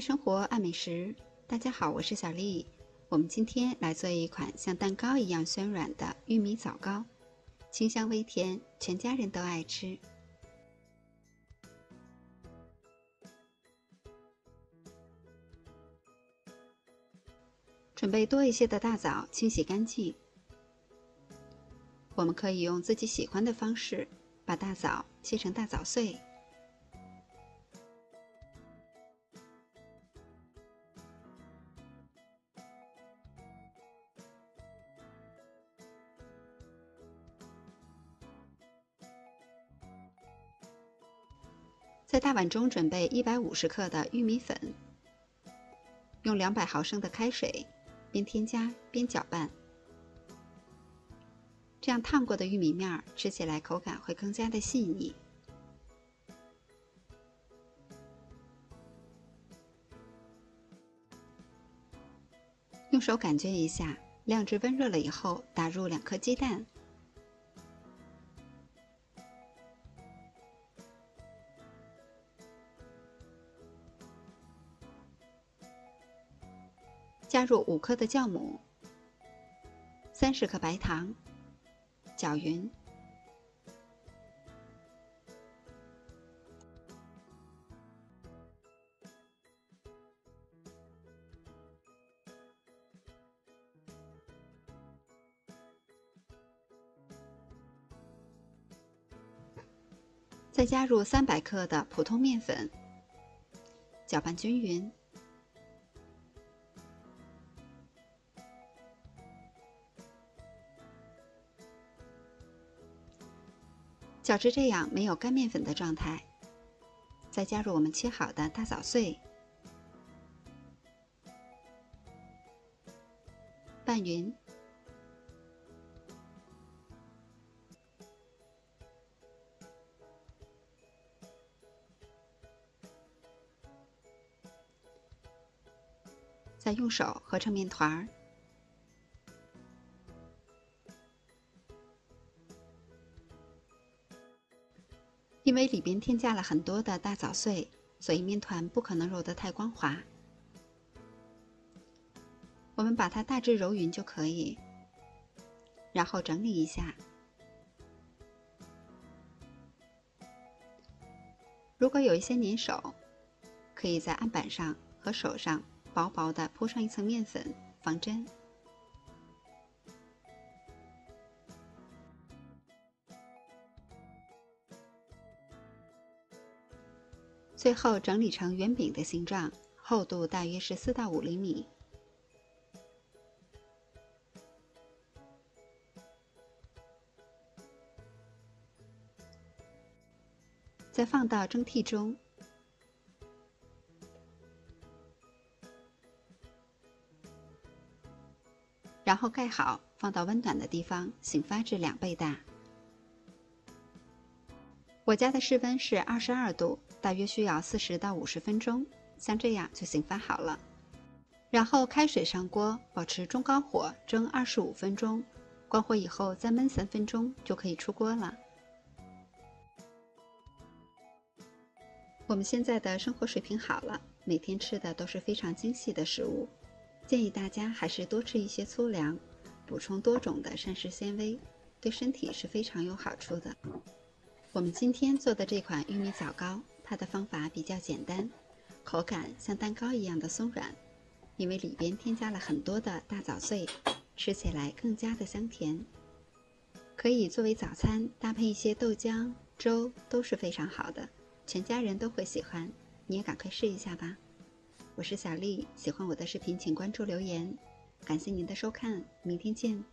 爱生活，爱美食。大家好，我是小丽。我们今天来做一款像蛋糕一样暄软的玉米枣糕，清香微甜，全家人都爱吃。准备多一些的大枣，清洗干净。我们可以用自己喜欢的方式，把大枣切成大枣碎。在大碗中准备150克的玉米粉，用200毫升的开水，边添加边搅拌。这样烫过的玉米面吃起来口感会更加的细腻。用手感觉一下，晾至温热了以后，打入2颗鸡蛋。加入5克的酵母，30克白糖，搅匀。再加入300克的普通面粉，搅拌均匀。搅至这样没有干面粉的状态，再加入我们切好的大枣碎，拌匀。再用手合成面团儿。因为里边添加了很多的大枣碎，所以面团不可能揉得太光滑。我们把它大致揉匀就可以，然后整理一下。如果有一些粘手，可以在案板上和手上薄薄的铺上一层面粉，防粘。最后整理成圆饼的形状，厚度大约是4到5厘米。再放到蒸屉中，然后盖好，放到温暖的地方，醒发至2倍大。我家的室温是22度，大约需要40到50分钟，像这样就醒发好了。然后开水上锅，保持中高火蒸25分钟，关火以后再焖3分钟就可以出锅了。我们现在的生活水平好了，每天吃的都是非常精细的食物，建议大家还是多吃一些粗粮，补充多种的膳食纤维，对身体是非常有好处的。我们今天做的这款玉米枣糕，它的方法比较简单，口感像蛋糕一样的松软，因为里边添加了很多的大枣碎，吃起来更加的香甜。可以作为早餐，搭配一些豆浆、粥都是非常好的，全家人都会喜欢，你也赶快试一下吧。我是小丽，喜欢我的视频请关注留言，感谢您的收看，明天见。